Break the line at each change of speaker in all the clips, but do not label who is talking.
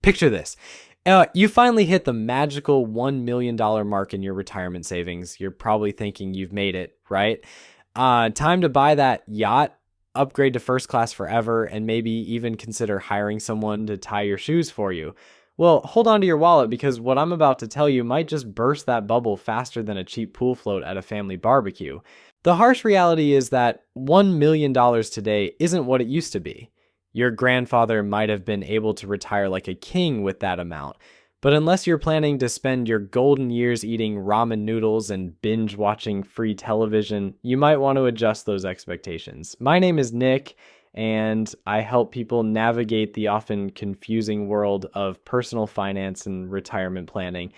Picture this. You finally hit the magical $1 million mark in your retirement savings. You're probably thinking you've made it, right? Time to buy that yacht, upgrade to first class forever, and maybe even consider hiring someone to tie your shoes for you. Well, hold on to your wallet because what I'm about to tell you might just burst that bubble faster than a cheap pool float at a family barbecue. The harsh reality is that $1 million today isn't what it used to be. Your grandfather might have been able to retire like a king with that amount, but unless you're planning to spend your golden years eating ramen noodles and binge watching free television, you might want to adjust those expectations. My name is Nick, and I help people navigate the often confusing world of personal finance and retirement planning.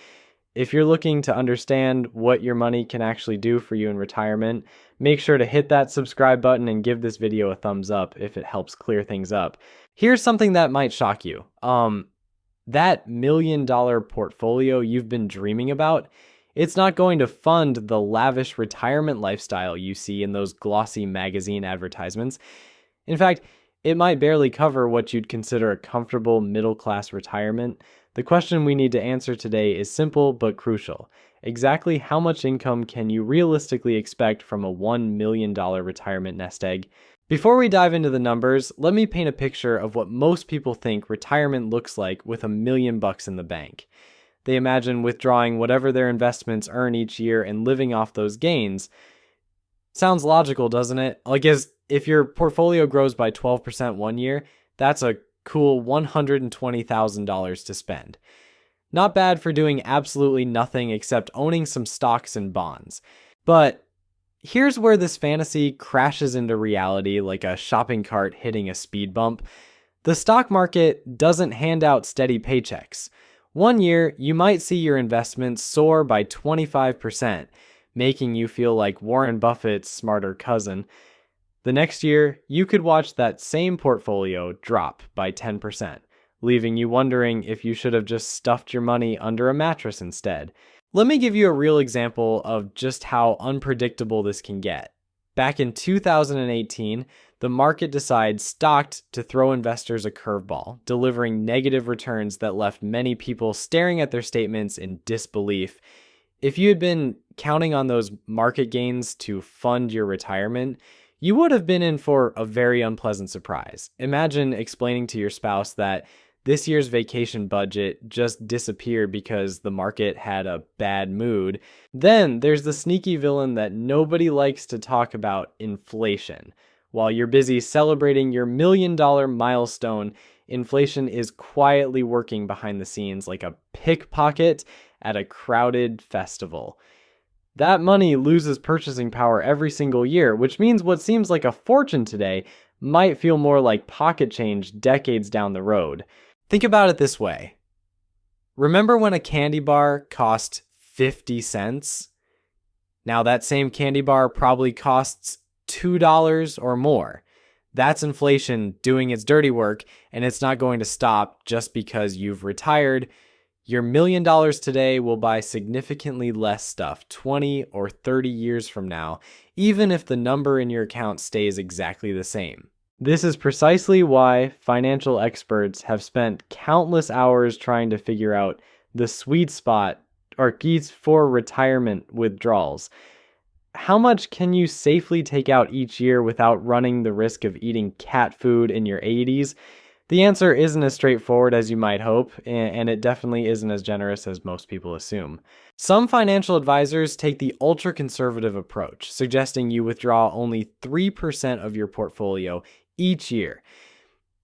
If you're looking to understand what your money can actually do for you in retirement, make sure to hit that subscribe button and give this video a thumbs up if it helps clear things up. Here's something that might shock you. That $1 million portfolio you've been dreaming about, it's not going to fund the lavish retirement lifestyle you see in those glossy magazine advertisements. In fact, it might barely cover what you'd consider a comfortable middle-class retirement. The question we need to answer today is simple but crucial. Exactly how much income can you realistically expect from a $1 million retirement nest egg? Before we dive into the numbers, let me paint a picture of what most people think retirement looks like with $1 million in the bank. They imagine withdrawing whatever their investments earn each year and living off those gains. Sounds logical, doesn't it? Like, if your portfolio grows by 12% one year, that's a cool $120,000 to spend. Not bad for doing absolutely nothing except owning some stocks and bonds. But here's where this fantasy crashes into reality like a shopping cart hitting a speed bump. The stock market doesn't hand out steady paychecks. One year, you might see your investments soar by 25%, making you feel like Warren Buffett's smarter cousin. The next year, you could watch that same portfolio drop by 10%, leaving you wondering if you should have just stuffed your money under a mattress instead. Let me give you a real example of just how unpredictable this can get. Back in 2018, the market stocked to throw investors a curveball, delivering negative returns that left many people staring at their statements in disbelief. If you had been counting on those market gains to fund your retirement, you would have been in for a very unpleasant surprise. Imagine explaining to your spouse that this year's vacation budget just disappeared because the market had a bad mood. Then there's the sneaky villain that nobody likes to talk about, inflation. While you're busy celebrating your $1 million milestone, inflation is quietly working behind the scenes like a pickpocket at a crowded festival. That money loses purchasing power every single year, which means what seems like a fortune today might feel more like pocket change decades down the road. Think about it this way. Remember when a candy bar cost 50 cents? Now that same candy bar probably costs $2 or more. That's inflation doing its dirty work, and it's not going to stop just because you've retired. Your $1 million today will buy significantly less stuff 20 or 30 years from now, even if the number in your account stays exactly the same. This is precisely why financial experts have spent countless hours trying to figure out the sweet spot or keys for retirement withdrawals. How much can you safely take out each year without running the risk of eating cat food in your 80s? The answer isn't as straightforward as you might hope, and it definitely isn't as generous as most people assume. Some financial advisors take the ultra-conservative approach, suggesting you withdraw only 3% of your portfolio each year.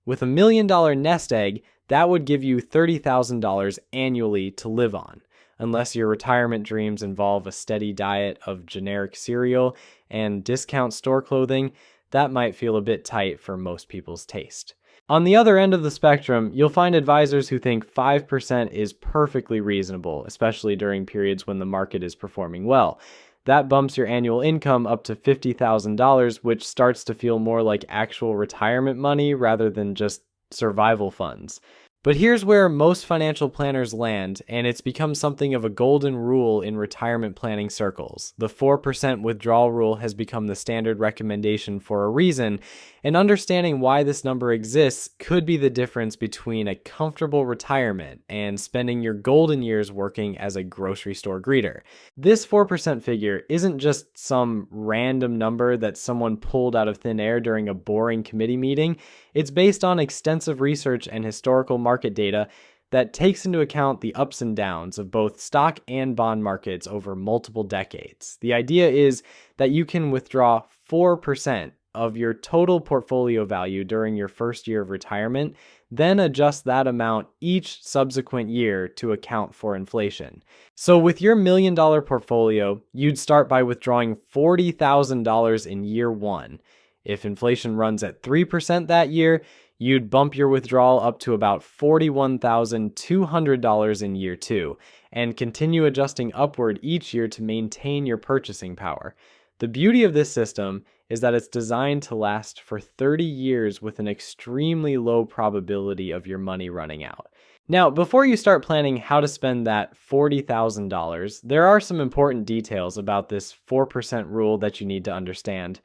With $1 million nest egg, that would give you $30,000 annually to live on, unless your retirement dreams involve a steady diet of generic cereal and discount store clothing. That might feel a bit tight for most people's taste. On the other end of the spectrum, you'll find advisors who think 5% is perfectly reasonable, especially during periods when the market is performing well. That bumps your annual income up to $50,000, which starts to feel more like actual retirement money rather than just survival funds. But here's where most financial planners land, and it's become something of a golden rule in retirement planning circles. The 4% withdrawal rule has become the standard recommendation for a reason, and understanding why this number exists could be the difference between a comfortable retirement and spending your golden years working as a grocery store greeter. This 4% figure isn't just some random number that someone pulled out of thin air during a boring committee meeting. It's based on extensive research and historical market data that takes into account the ups and downs of both stock and bond markets over multiple decades. The idea is that you can withdraw 4% of your total portfolio value during your first year of retirement, then adjust that amount each subsequent year to account for inflation. So with your $1 million portfolio, you'd start by withdrawing $40,000 in year one. If inflation runs at 3% that year, you'd bump your withdrawal up to about $41,200 in year two, and continue adjusting upward each year to maintain your purchasing power. The beauty of this system is that it's designed to last for 30 years with an extremely low probability of your money running out. Now, before you start planning how to spend that $40,000, there are some important details about this 4% rule that you need to understand.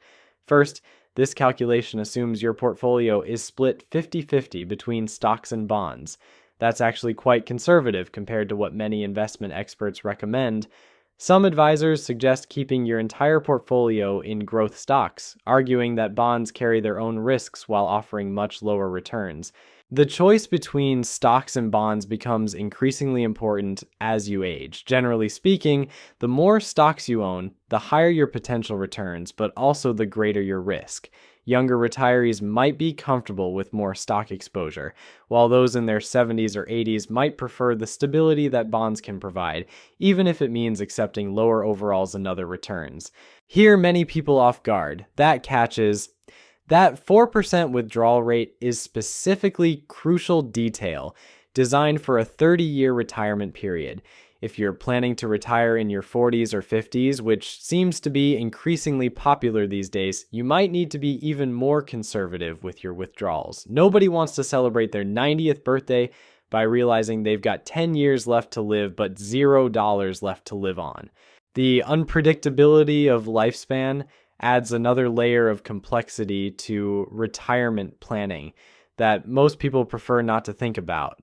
First, this calculation assumes your portfolio is split 50-50 between stocks and bonds. That's actually quite conservative compared to what many investment experts recommend. Some advisors suggest keeping your entire portfolio in growth stocks, arguing that bonds carry their own risks while offering much lower returns. The choice between stocks and bonds becomes increasingly important as you age. Generally speaking, the more stocks you own, the higher your potential returns, but also the greater your risk. Younger retirees might be comfortable with more stock exposure, while those in their 70s or 80s might prefer the stability that bonds can provide, even if it means accepting lower overalls and other returns. Here, many people off guard. That catch is that 4% withdrawal rate is specifically crucial detail designed for a 30-year retirement period. If you're planning to retire in your 40s or 50s, which seems to be increasingly popular these days, you might need to be even more conservative with your withdrawals. Nobody wants to celebrate their 90th birthday by realizing they've got 10 years left to live but $0 left to live on. The unpredictability of lifespan adds another layer of complexity to retirement planning that most people prefer not to think about.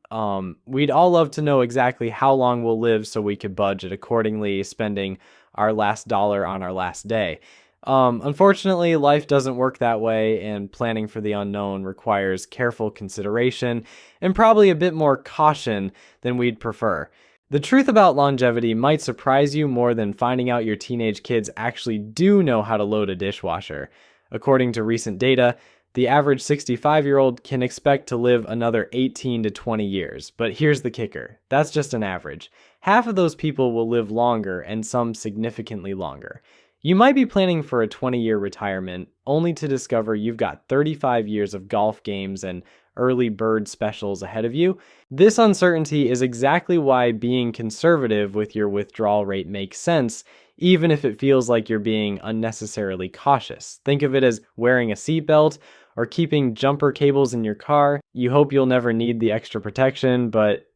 We'd all love to know exactly how long we'll live so we could budget accordingly, spending our last dollar on our last day. Unfortunately, life doesn't work that way, and planning for the unknown requires careful consideration and probably a bit more caution than we'd prefer. The truth about longevity might surprise you more than finding out your teenage kids actually do know how to load a dishwasher. According to recent data, the average 65-year-old can expect to live another 18 to 20 years. But here's the kicker. That's just an average. Half of those people will live longer, and some significantly longer. You might be planning for a 20-year retirement, only to discover you've got 35 years of golf games and early bird specials ahead of you. This uncertainty is exactly why being conservative with your withdrawal rate makes sense, even if it feels like you're being unnecessarily cautious. Think of it as wearing a seatbelt or keeping jumper cables in your car. You hope you'll never need the extra protection, but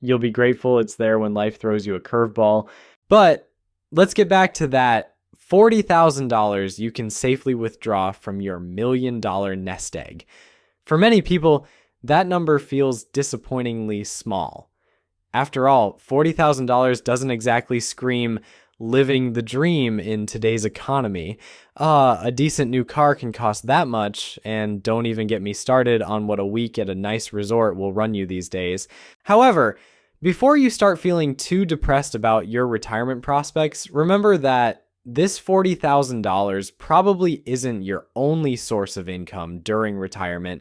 you'll be grateful it's there when life throws you a curveball. But let's get back to that $40,000 you can safely withdraw from your $1 million nest egg. For many people, that number feels disappointingly small. After all, $40,000 doesn't exactly scream living the dream in today's economy. A decent new car can cost that much, and don't even get me started on what a week at a nice resort will run you these days. However, before you start feeling too depressed about your retirement prospects, remember that this $40,000 probably isn't your only source of income during retirement.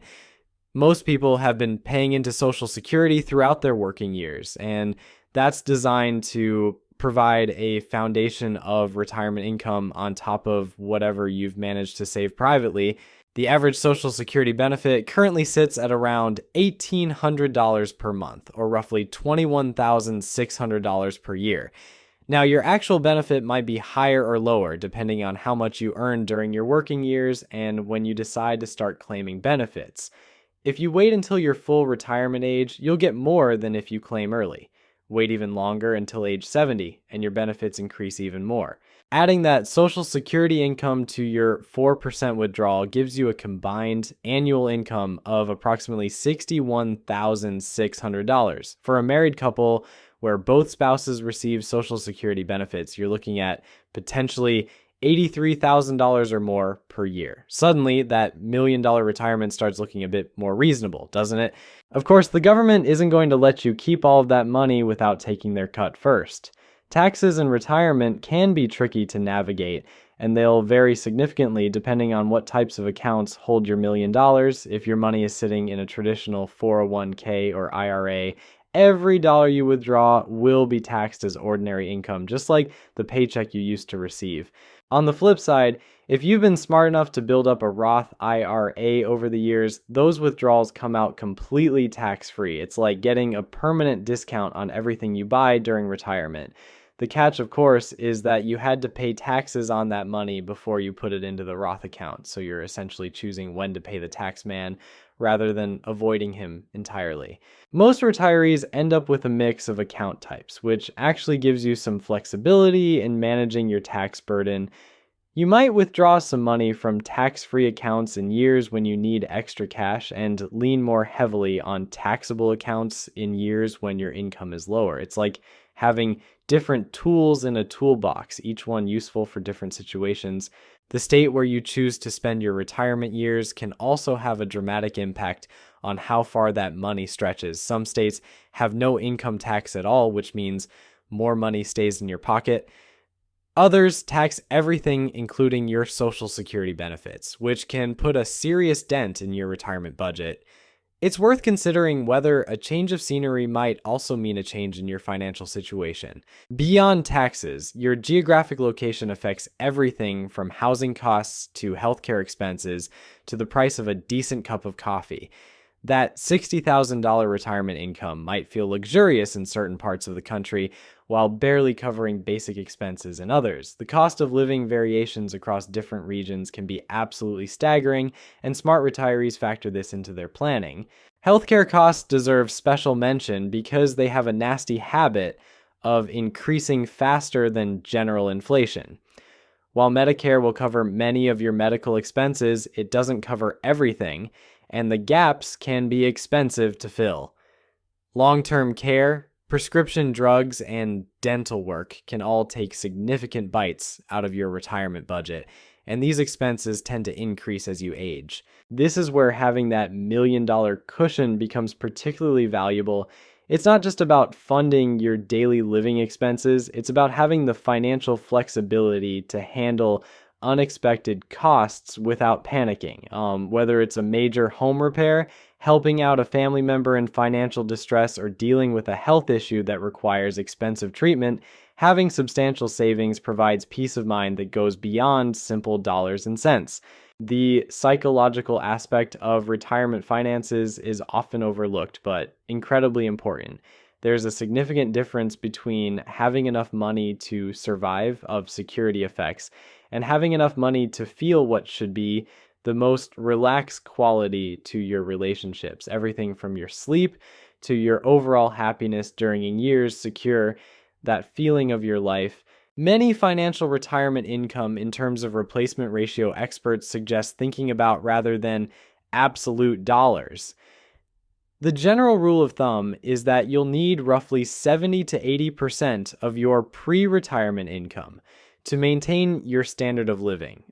Most people have been paying into Social Security throughout their working years, and that's designed to provide a foundation of retirement income on top of whatever you've managed to save privately. The average Social Security benefit currently sits at around $1,800 per month, or roughly $21,600 per year. Now, your actual benefit might be higher or lower depending on how much you earn during your working years and when you decide to start claiming benefits. If you wait until your full retirement age, you'll get more than if you claim early. Wait even longer until age 70, and your benefits increase even more. Adding that Social Security income to your 4% withdrawal gives you a combined annual income of approximately $61,600. For a married couple where both spouses receive Social Security benefits, you're looking at potentially $83,000 or more per year. Suddenly, that $1 million retirement starts looking a bit more reasonable, doesn't it? Of course, the government isn't going to let you keep all of that money without taking their cut first. Taxes in retirement can be tricky to navigate, and they'll vary significantly depending on what types of accounts hold your $1 million. If your money is sitting in a traditional 401k or IRA, every dollar you withdraw will be taxed as ordinary income, just like the paycheck you used to receive. On the flip side, if you've been smart enough to build up a Roth IRA over the years, those withdrawals come out completely tax-free. It's like getting a permanent discount on everything you buy during retirement. The catch, of course, is that you had to pay taxes on that money before you put it into the Roth account, so you're essentially choosing when to pay the tax man rather than avoiding him entirely. Most retirees end up with a mix of account types, which actually gives you some flexibility in managing your tax burden. You might withdraw some money from tax-free accounts in years when you need extra cash and lean more heavily on taxable accounts in years when your income is lower. It's like having different tools in a toolbox, each one useful for different situations. The state where you choose to spend your retirement years can also have a dramatic impact on how far that money stretches. Some states have no income tax at all, which means more money stays in your pocket. Others tax everything, including your Social Security benefits, which can put a serious dent in your retirement budget. It's worth considering whether a change of scenery might also mean a change in your financial situation. Beyond taxes, your geographic location affects everything from housing costs to healthcare expenses to the price of a decent cup of coffee. That $60,000 retirement income might feel luxurious in certain parts of the country while barely covering basic expenses in others. The cost of living variations across different regions can be absolutely staggering, and smart retirees factor this into their planning. Healthcare costs deserve special mention because they have a nasty habit of increasing faster than general inflation. While Medicare will cover many of your medical expenses, it doesn't cover everything, and the gaps can be expensive to fill. Long-term care, prescription drugs, and dental work can all take significant bites out of your retirement budget, and these expenses tend to increase as you age. This is where having that $1 million cushion becomes particularly valuable. It's not just about funding your daily living expenses, it's about having the financial flexibility to handle unexpected costs without panicking. Whether it's a major home repair, helping out a family member in financial distress, or dealing with a health issue that requires expensive treatment, having substantial savings provides peace of mind that goes beyond simple dollars and cents. The psychological aspect of retirement finances is often overlooked, but incredibly important. There's a significant difference between having enough money to survive of security effects and having enough money to feel what should be the most relaxed quality to your relationships. Everything from your sleep to your overall happiness during years secure, that feeling of your life. Many financial retirement income in terms of replacement ratio experts suggest thinking about rather than absolute dollars. The general rule of thumb is that you'll need roughly 70 to 80% of your pre-retirement income to maintain your standard of living.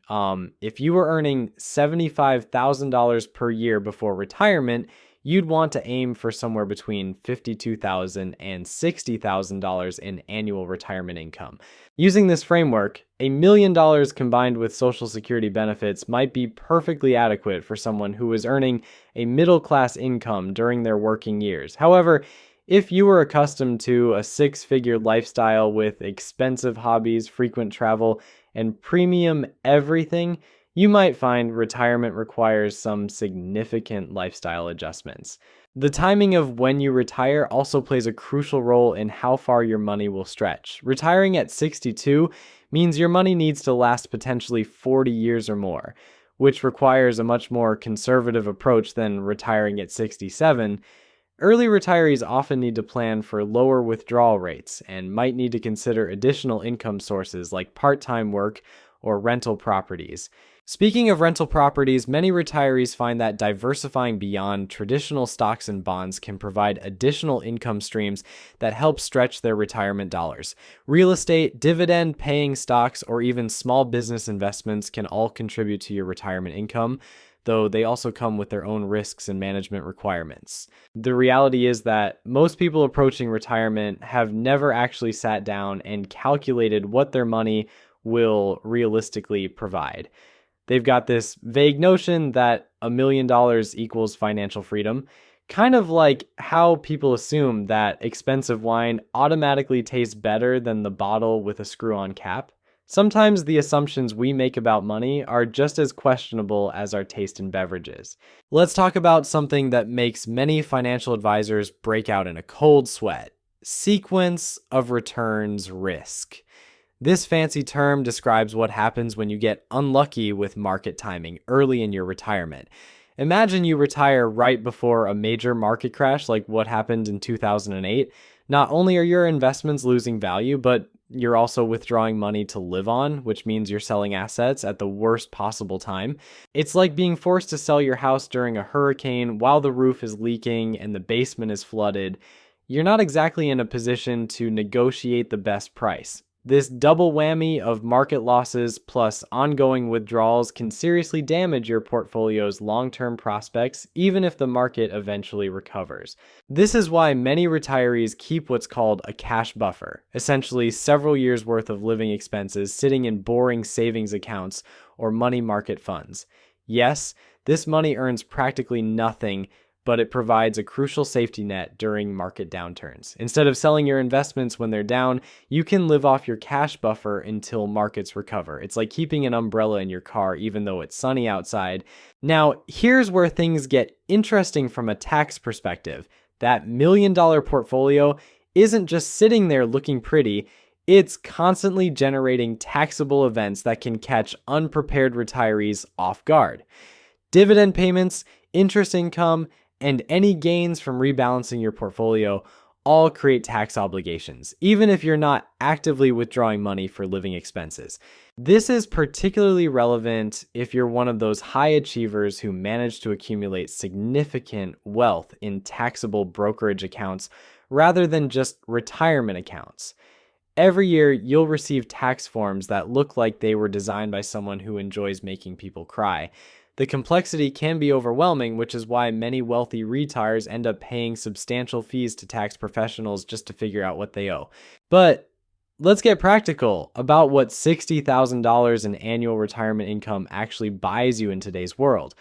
If you were earning $75,000 per year before retirement, you'd want to aim for somewhere between $52,000 and $60,000 in annual retirement income. Using this framework, $1 million combined with Social Security benefits might be perfectly adequate for someone who is earning a middle-class income during their working years. However, if you were accustomed to a six-figure lifestyle with expensive hobbies, frequent travel, and premium everything, you might find retirement requires some significant lifestyle adjustments. The timing of when you retire also plays a crucial role in how far your money will stretch. Retiring at 62 means your money needs to last potentially 40 years or more. which requires a much more conservative approach than retiring at 67, early retirees often need to plan for lower withdrawal rates and might need to consider additional income sources like part-time work or rental properties. Speaking of rental properties, many retirees find that diversifying beyond traditional stocks and bonds can provide additional income streams that help stretch their retirement dollars. Real estate, dividend-paying stocks, or even small business investments can all contribute to your retirement income, though they also come with their own risks and management requirements. The reality is that most people approaching retirement have never actually sat down and calculated what their money will realistically provide. They've got this vague notion that $1 million equals financial freedom, kind of like how people assume that expensive wine automatically tastes better than the bottle with a screw-on cap. Sometimes the assumptions we make about money are just as questionable as our taste in beverages. Let's talk about something that makes many financial advisors break out in a cold sweat: sequence of returns risk. This fancy term describes what happens when you get unlucky with market timing early in your retirement. Imagine you retire right before a major market crash like what happened in 2008. Not only are your investments losing value, but you're also withdrawing money to live on, which means you're selling assets at the worst possible time. It's like being forced to sell your house during a hurricane while the roof is leaking and the basement is flooded. You're not exactly in a position to negotiate the best price. This double whammy of market losses plus ongoing withdrawals can seriously damage your portfolio's long-term prospects, even if the market eventually recovers. This is why many retirees keep what's called a cash buffer, essentially several years' worth of living expenses sitting in boring savings accounts or money market funds. Yes, this money earns practically nothing, but it provides a crucial safety net during market downturns. Instead of selling your investments when they're down, you can live off your cash buffer until markets recover. It's like keeping an umbrella in your car even though it's sunny outside. Now, here's where things get interesting from a tax perspective. That $1 million portfolio isn't just sitting there looking pretty, it's constantly generating taxable events that can catch unprepared retirees off guard. Dividend payments, interest income, and any gains from rebalancing your portfolio all create tax obligations, even if you're not actively withdrawing money for living expenses. This is particularly relevant if you're one of those high achievers who manage to accumulate significant wealth in taxable brokerage accounts rather than just retirement accounts. Every year, you'll receive tax forms that look like they were designed by someone who enjoys making people cry. The complexity can be overwhelming, which is why many wealthy retires end up paying substantial fees to tax professionals just to figure out what they owe. But let's get practical about what $60,000 in annual retirement income actually buys you in today's world.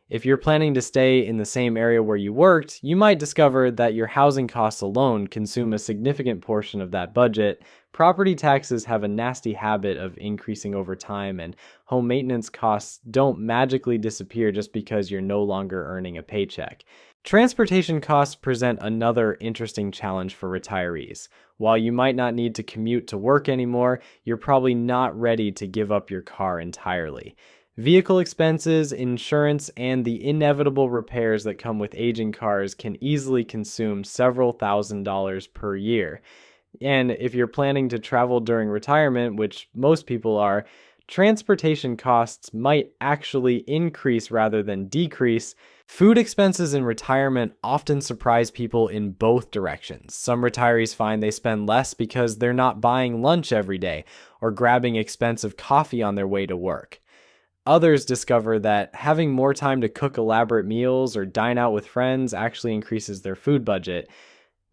If you're planning to stay in the same area where you worked, you might discover that your housing costs alone consume a significant portion of that budget. Property taxes have a nasty habit of increasing over time, and home maintenance costs don't magically disappear just because you're no longer earning a paycheck. Transportation costs present another interesting challenge for retirees. While you might not need to commute to work anymore, you're probably not ready to give up your car entirely. Vehicle expenses, insurance, and the inevitable repairs that come with aging cars can easily consume several $1,000s per year. And if you're planning to travel during retirement, which most people are, transportation costs might actually increase rather than decrease. Food expenses in retirement often surprise people in both directions. Some retirees find they spend less because they're not buying lunch every day or grabbing expensive coffee on their way to work. Others discover that having more time to cook elaborate meals or dine out with friends actually increases their food budget.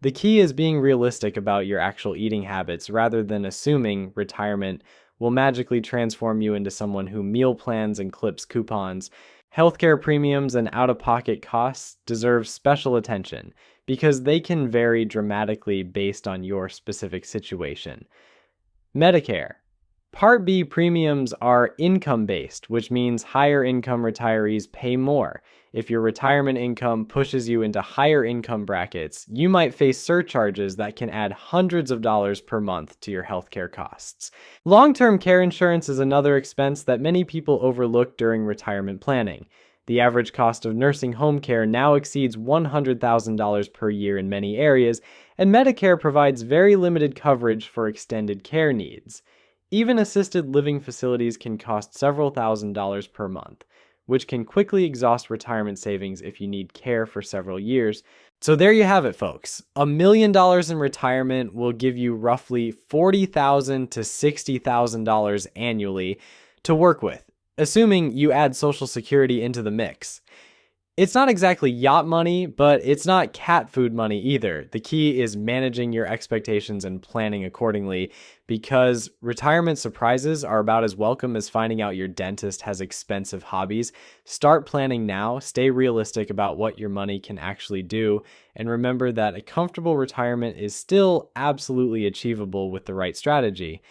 The key is being realistic about your actual eating habits rather than assuming retirement will magically transform you into someone who meal plans and clips coupons. Healthcare premiums and out-of-pocket costs deserve special attention because they can vary dramatically based on your specific situation. Medicare. Part B premiums are income-based, which means higher income retirees pay more. If your retirement income pushes you into higher income brackets, you might face surcharges that can add hundreds of dollars per month to your healthcare costs. Long-term care insurance is another expense that many people overlook during retirement planning. The average cost of nursing home care now exceeds $100,000 per year in many areas, and Medicare provides very limited coverage for extended care needs. Even assisted living facilities can cost several $1,000s per month, which can quickly exhaust retirement savings if you need care for several years. So there you have it, folks. $1 million in retirement will give you roughly $40,000 to $60,000 annually to work with, assuming you add Social Security into the mix. It's not exactly yacht money, but it's not cat food money either. The key is managing your expectations and planning accordingly, because retirement surprises are about as welcome as finding out your dentist has expensive hobbies. Start planning now, stay realistic about what your money can actually do, and remember that a comfortable retirement is still absolutely achievable with the right strategy.